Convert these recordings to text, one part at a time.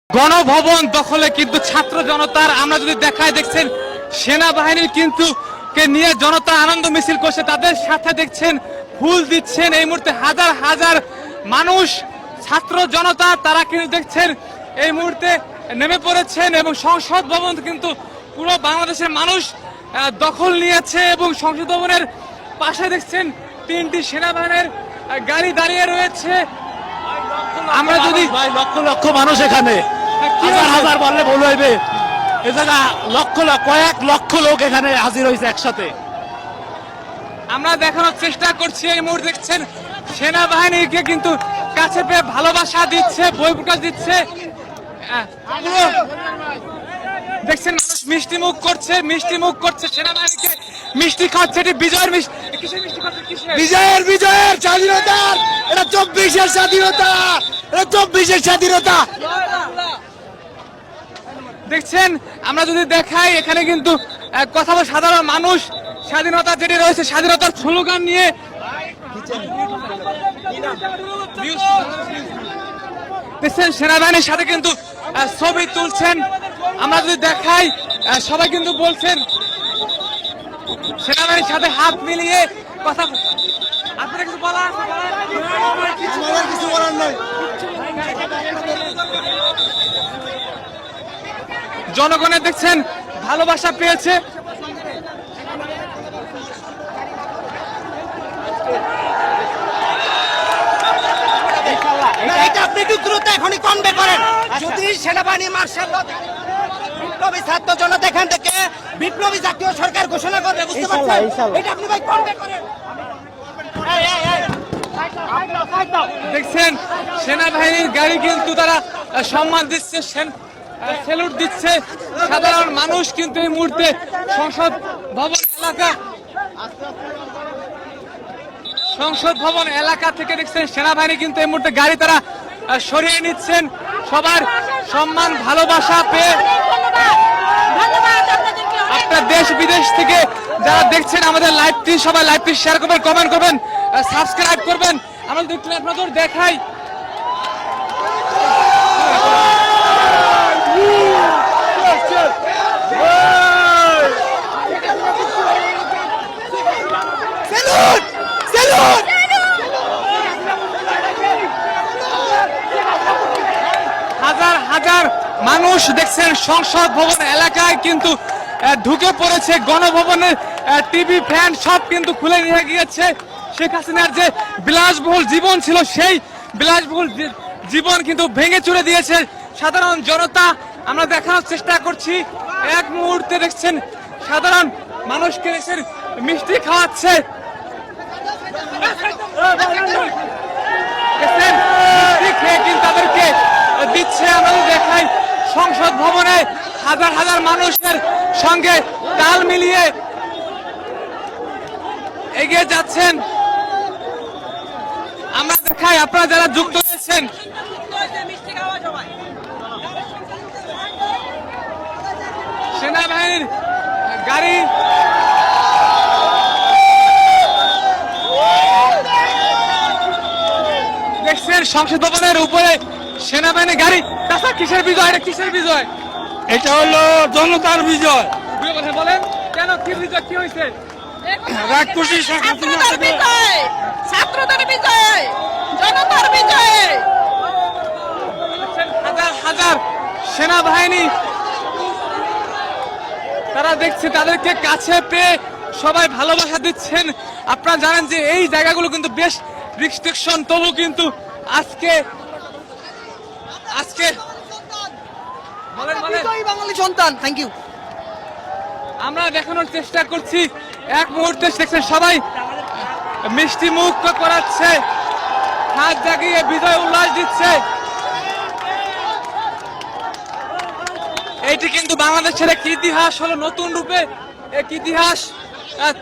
গণভবন দখলে কিন্তু ছাত্র জনতার আমরা যদি দেখায় দেখছেন সেনাবাহিনীর কিন্তু কে নিয়ে জনতা আনন্দ মিছিল করছে, তাদের সাথে দেখছেন ফুল দিচ্ছেন এই মুহূর্তে হাজার হাজার মানুষ ছাত্র জনতা, তারা কিন্তু দেখছেন এই মুহূর্তে নেমে পড়েছেন এবং সংসদ ভবন কিন্তু পুরো বাংলাদেশের মানুষ দখল নিয়েছে এবং সংসদ ভবনের পাশে দেখছেন তিনটি সেনাবাহিনীর গাড়ি দাঁড়িয়ে রয়েছে। আমরা যদি লক্ষ লক্ষ মানুষ এখানে হাজার হাজার বললে ভুল হইবে, এ জায়গা লক্ষ কয়েক লক্ষ লোক এখানে হাজির হয়েছে একসাথে। আমরা দেখানোর চেষ্টা করছি এই মুহূর্তে দেখছেন সেনাবাহিনীকে কিন্তু কাছে পেয়ে ভালোবাসা দিচ্ছে, বই প্রকাশ দিচ্ছে। দেখছেন মানুষ মিষ্টি মুখ করছে সেনাবাহিনীকে মিষ্টি খাচ্ছে। এটি বিজয়ের বিজয়ের স্বাধীনতার, এটা 24-এর স্বাধীনতা, এটা 24-এর স্বাধীনতা। দেখছেন আমরা যদি দেখাই এখানে কিন্তু কথা বলে সাধারণ মানুষ স্বাধীনতা যেটি রয়েছে স্বাধীনতার স্লোগান নিয়ে দেখছেন সেনাবাহিনীর সাথে কিন্তু ছবি তুলছেন। আমরা যদি দেখাই সবাই কিন্তু বলছেন সেনাবাহিনীর সাথে হাত মিলিয়ে কথা। আপনারা কিছু বলার কিছু বলার নাই। জনগণের দেখছেন ভালোবাসা পেয়েছে। আপনি একটু দ্রুত এখনই কমবে করেন। যদি সেনাবাহিনী মার্শাল বিপ্লবী ছাত্র জনতা এখান থেকে বিপ্লবী জাতীয় সরকার ঘোষণা করবে, বুঝতে পারছেন? এটা আপনি ভাই কমবে করেন। দেখছেন সেনাবাহিনীর গাড়ি কিন্তু তারা সম্মান দিচ্ছে, স্যালুট দিচ্ছে। সাধারণ মানুষ কিন্তু এই মুহূর্তে সংসদ ভবন এলাকা থেকে দেখছেন সেনাবাহিনী কিন্তু এই মুহূর্তে গাড়ি তারা সরিয়ে নিচ্ছেন। সবার সম্মান ভালোবাসা পেয়ে আপনার দেশ বিদেশ থেকে যারা দেখছেন আমাদের লাইভটি, সবাই লাইভটি শেয়ার করবেন, কমেন্ট করবেন, সাবস্ক্রাইব করবেন। আমরা একটু এক নজর দেখাই হাজার হাজার মানুষ দেখছেন সংসদ ভবন এলাকায় কিন্তু ঢুকে পড়েছে। গণভবনের টিভি ফ্যান সব কিন্তু খুলে নিয়ে গিয়েছে। শেখ হাসিনার যে বিলাসবহুল জীবন ছিল সেই বিলাসবহুল জীবন কিন্তু ভেঙে চুরে দিয়েছে সাধারণ জনতা। আমরা দেখানোর চেষ্টা করছি এক মুহূর্তে দেখছেন সাধারণ মানুষকে দেখছেন মিষ্টি খাওয়াচ্ছে, মিষ্টি খেয়ে কিন্তু তাদেরকে দিচ্ছে। আমরা দেখাই সংসদ ভবনে হাজার হাজার মানুষের সঙ্গে তাল মিলিয়ে এগিয়ে যাচ্ছেন। আমরা দেখাই আপনারা যারা যুক্ত হয়েছেন সেনাবাহিনীর গাড়ি দেখছেন সংসদ ভবনের উপরে সেনাবাহিনীর গাড়ি। তাছাড়া কিসের বিজয়? এটা কিসের বিজয়? এটা হলো জনতার বিজয়। বলেন কেন, কি বিজয়, কি হয়েছে? ছাত্রদের বিজয়, জনতার বিজয়। হাজার হাজার সেনাবাহিনী তারা দেখছে তাদেরকে কাছে পেয়ে সবাই ভালোবাসা দিচ্ছেন। আপনারা জানেন যে এই জায়গাগুলো কিন্তু বেশ রিস্ট্রিকশন, তবু কিন্তু আজকে বাঙালি সন্তান। Thank you. আমরা দেখানোর চেষ্টা করছি এক মুহূর্তে দেখছেন সবাই মিষ্টি মুখ করাচ্ছে, হাত জাগিয়ে বিজয় উল্লাস দিচ্ছে। এইটি কিন্তু বাংলাদেশের এক ইতিহাস হলো, নতুন রূপে এক ইতিহাস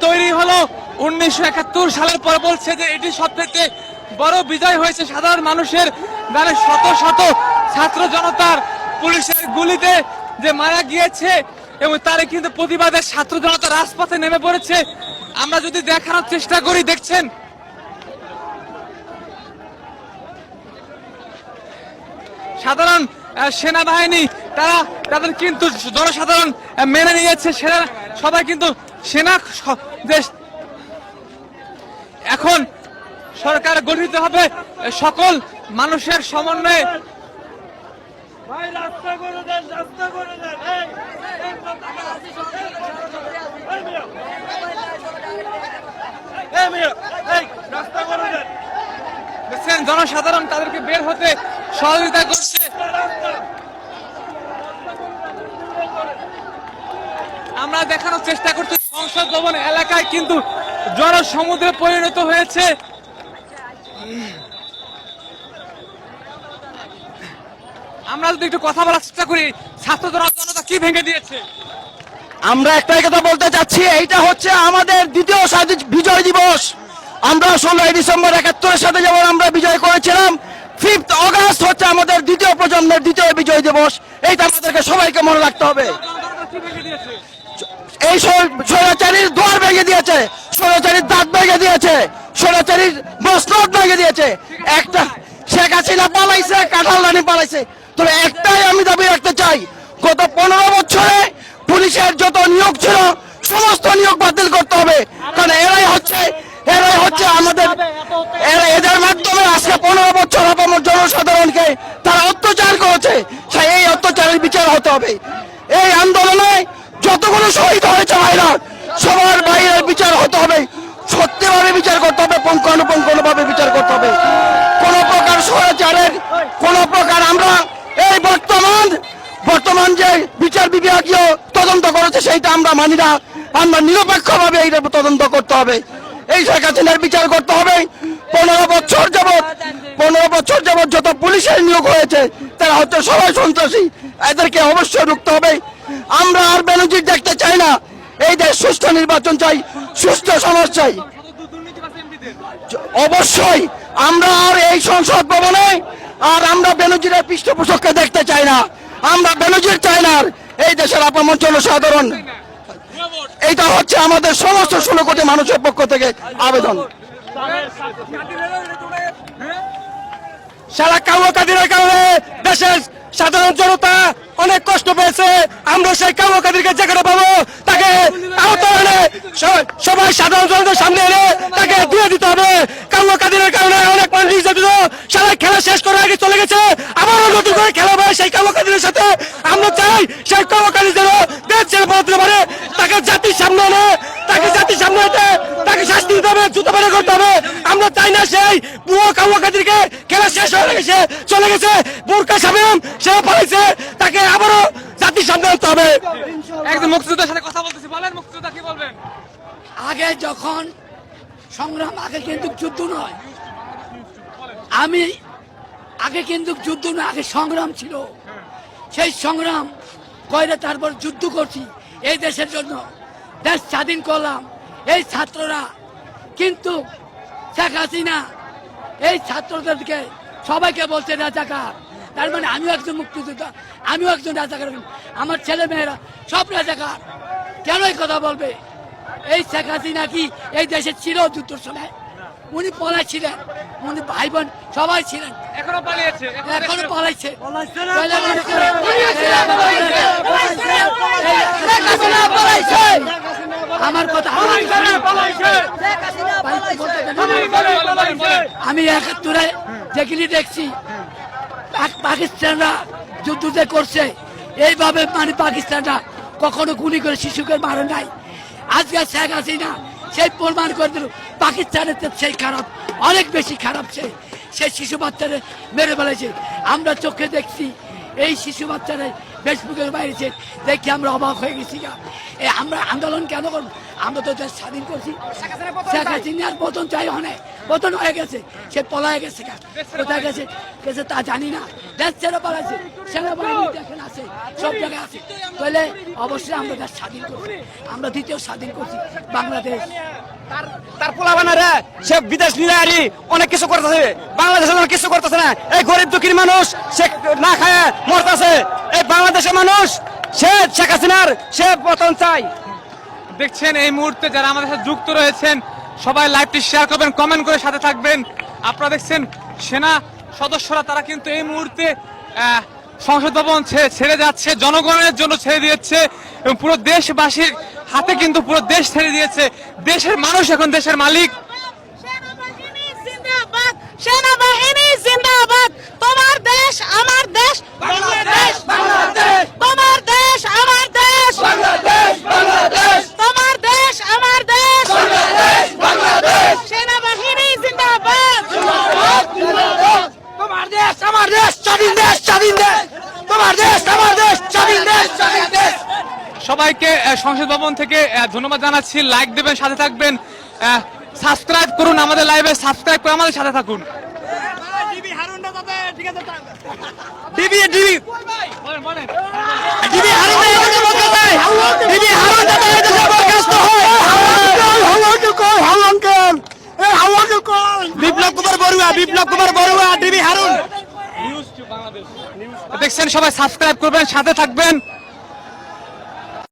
তৈরি হলো 1971 সালের পর। বলছে যে এটি সবথেকে বড় বিজয় হয়েছে সাধারণ মানুষের দ্বারা। শত শত ছাত্র জনতার পুলিশের গুলিতে যে মারা গিয়েছে এবং তারে কিন্তু প্রতিবাদে ছাত্র জনতা রাজপথে নেমে পড়েছে। আমরা যদি দেখানোর চেষ্টা করি দেখছেন সাধারণ সেনাবাহিনী তাদের কিন্তু জনসাধারণ মেনে নিয়েছে, সেনা সবাই কিন্তু সেনা দেশ এখন সরকার গঠিত হবে সকল মানুষের সমন্বয়ে। দেখছেন জনসাধারণ তাদেরকে বের হতে সহযোগিতা করছে। আমরা দেখানোর চেষ্টা করছি সংসদ ভবন এলাকায় কিন্তু জনসমুদ্রে পরিণত হয়েছে। আমরা যদি একটু কথা বলার চেষ্টা করি, ছাত্র জনতা কি ভেঙে দিয়েছে? আমরা একটাই কথা বলতে চাচ্ছি, এইটা হচ্ছে আমাদের দ্বিতীয় বিজয় দিবস। আমরা 16 ডিসেম্বর 71-এর সাথে যেমন আমরা বিজয় করেছিলাম, 5th অগাস্ট হচ্ছে আমাদের দ্বিতীয় প্রজন্মের দ্বিতীয় বিজয় দিবস। এইটা আমাদেরকে সবাইকে মনে রাখতে হবে। কি ভেঙে দিয়েছে? এই স্বৈরাচারীর দুয়ার ভেঙে দিয়েছে, স্বৈরাচারীর দাঁত ভেঙে দিয়েছে, স্বৈরাচারীর মসনদ ভেঙে দিয়েছে। একটা শেখ হাসিনা পালাইছে, কাঁঠাল রানী পালাইছে। তবে একটাই আমি দাবি রাখতে চাই, গত 15 বছরে পুলিশের যত নিয়োগ ছিল সমস্ত নিয়োগ বাতিল করতে হবে। কারণ এরাই হচ্ছে আমাদের, এদের মাধ্যমে আজকে 15 বছর আপামর জনসাধারণকে তারা অত্যাচার করেছে। এই অত্যাচারের বিচার হতে হবে। এই আন্দোলনে যতগুলো শহীদ হয়েছে ভাইরা, সবার বাইরের বিচার হতে হবে, সত্যিভাবে বিচার করতে হবে, পুঙ্খানুপুঙ্খভাবে বিচার করতে হবে। কোন প্রকার স্বৈরাচারের কোন প্রকার আমরা এই বর্তমান যে বিচার বিভাগীয় তদন্ত করেছে সেইটা আমরা মানি না। আমরা নিরপেক্ষভাবে এইটা তদন্ত করতে হবে। এই শেখ হাসিনার বিচার করতে হবে। 15 বছর যাবৎ যত পুলিশের নিয়োগ হয়েছে তারা হচ্ছে সবাই সন্ত্রাসী, এদেরকে অবশ্যই রুখতে হবে। আমরা আর বেনজির দেখতে চাই না। এই দেশ সুষ্ঠু নির্বাচন চাই, সুষ্ঠু সমাজ চাই। অবশ্যই আমরা আর এই সংসদ ভবনে আর আমরা বেনজিরের পৃষ্ঠপোষককে দেখতে চাই না। আমরা বেনজির চাই না আর এই দেশের আপামর জনসাধারণ। এইটা হচ্ছে আমাদের সমস্ত 16 কোটি মানুষের পক্ষ থেকে আবেদন। সারা কাউয়াকাদিরের কারণে দেশের সাধারণ জনতা অনেক কষ্ট পেয়েছে। আমরা সেই কাউয়াকাদিরকে যেখানে পাবো তাকে আহত হলে সবাই সাধারণ জনতার সামনে এনে তাকে দিয়ে দিতে হবে। কাউয়াকাদিরের কারণে অনেক মানুষ নির্যাতিত, সারা খেলা শেষ করে আগে চলে গেছে, আবারও নতুন করে খেলা হবে সেই কাউয়াকাদিরের সাথে। আমরা চাই সেই কাউয়াকাদি যেন দেশ ছেড়ে পড়তে পারে, তাকে জাতির সামনে এনে তাকে শাস্তি দিতে হবে, জুতো বের করতে হবে। আমরা চাই না সেই বুয়ো কাউয়াকাদিরকে খেলা শেষ হয়ে গেছে, চলে গেছে, বোরকা শামীম সে পালাইছে, তাকে আবারও জাতির সামনে আনতে হবে। একজন মুক্তিযোদ্ধার সাথে কথা বলতেছি, বলেন মুক্তিযোদ্ধা কি বলবেন? আগে যখন সংগ্রাম, আগে কিন্তু যুদ্ধ নয়, আগে কিন্তু যুদ্ধ নয়, আগে সংগ্রাম ছিল। সেই সংগ্রাম করে তারপর যুদ্ধ করছি এই দেশের জন্য, দেশ স্বাধীন করলাম এই ছাত্ররা। কিন্তু শেখ হাসিনা এই ছাত্রদেরকে সবাইকে বলছে রাজাকার। তার মানে আমিও একজন মুক্তিযোদ্ধা, আমিও একজন রাজাকার, আমার ছেলে মেয়েরা সব রাজাকার। কেন এই কথা বলবে? এই শেখ হাসিনা কি এই দেশে ছিল যুদ্ধের সময়? উনি পলাইছিলেন, উনি ভাই বোন সবাই ছিলেন, এখনো পালিয়েছে, এখনো পলাইছে। আমার কথা আমি 71-এ যেগুলি দেখছি পাকিস্তানরা যুদ্ধ যে করছে এইভাবে, মানে পাকিস্তানরা কখনো গুলি করে শিশুকে মারে নাই। আজকে শেখ হাসিনা সেই প্রমাণ করে দিল পাকিস্তানের সেই খারাপ, অনেক বেশি খারাপ। সেই শিশু বাচ্চারা মেরে ফেলেছে, আমরা চোখে দেখছি। এই শিশু বাচ্চারা ফেসবুকের বাইরেছে, দেখি আমরা অবাক হয়ে গেছি। আমরা আন্দোলন কেন করবো? আমরা তো দেশ স্বাধীন করছি। শেখ হাসিনার পতন চাই, অনেক পতন হয়ে গেছে, সে পলায় গেছে। কোথায় গেছে তা জানি না, দেশ ছেড়ে পালাইছে। সেনাবাহিনী দেখেন আছে, সব জায়গায় আছে। তাহলে অবশ্যই আমরা দেশ স্বাধীন করছি, আমরা দ্বিতীয় স্বাধীন করছি বাংলাদেশ। তার পোলাবানারা সে বিদেশ নিয়ে আরি অনেক কিছু করতেছে, বাংলাদেশের অনেক কিছু করতেছে না। এই গরিব দুঃখীর মানুষ সে না খায় মরতেছে। এই বাংলাদেশের মানুষ সে শেখ হাসিনার সে পতন চাই। দেখছেন এই মুহূর্তে যারা আমাদের সাথে যুক্ত রয়েছেন সবাই লাইভটি শেয়ার করবেন, কমেন্ট করে সাথে থাকবেন। আপনারা দেখছেন সেনা সদস্যরা তারা কিন্তু এই মুহূর্তে সংসদ ভবন ছেড়ে যাচ্ছে, জনগণের জন্য ছেড়ে দিয়েছে এবং পুরো দেশবাসীর হাতে কিন্তু পুরো দেশ ছেড়ে দিয়েছে। দেশের মানুষ এখন দেশের মালিক। সেনাবাহিনী জিন্দাবাদ, সেনাবাহিনী জিন্দাবাদ। তোমার দেশ আমার দেশ বাংলাদেশ, বাংলাদেশ। তোমার দেশ আমার দেশ বাংলাদেশ, বাংলাদেশ। তোমার দেশ আমার দেশ বাংলাদেশ, বাংলাদেশ। সেনাবাহিনী জিন্দাবাদ, জিন্দাবাদ, জিন্দাবাদ। তোমার দেশ আমার দেশ, স্বাধীন দেশ, স্বাধীন দেশ। তোমার দেশ আমার দেশ, স্বাধীন দেশ, স্বাধীন দেশ। সবাইকে সংসদ ভবন থেকে ধন্যবাদ জানাচ্ছি। লাইক দেবেন, সাথে থাকবেন, সাবস্ক্রাইব করুন, আমাদের লাইভে সাবস্ক্রাইব করে আমাদের সাথে থাকুন। ডিবি হারুনটা যাতে ঠিক আছে ডিবি ডিবি বলেন, বলেন। ডিবি হারুন এদেশে বলতেছে, ডিবি হারুন যাতে এদেশে বরখাস্ত হয়। হাওয়াকে কই, হাওয়াঙ্কেল এই হাওয়াকে কই। বিপ্লব কুমার বড়ুয়া, বিপ্লব কুমার বড়ুয়া, ডিবি হারুন। দেখছেন, সবাই সাবস্ক্রাইব করবেন, সাথে থাকবেন।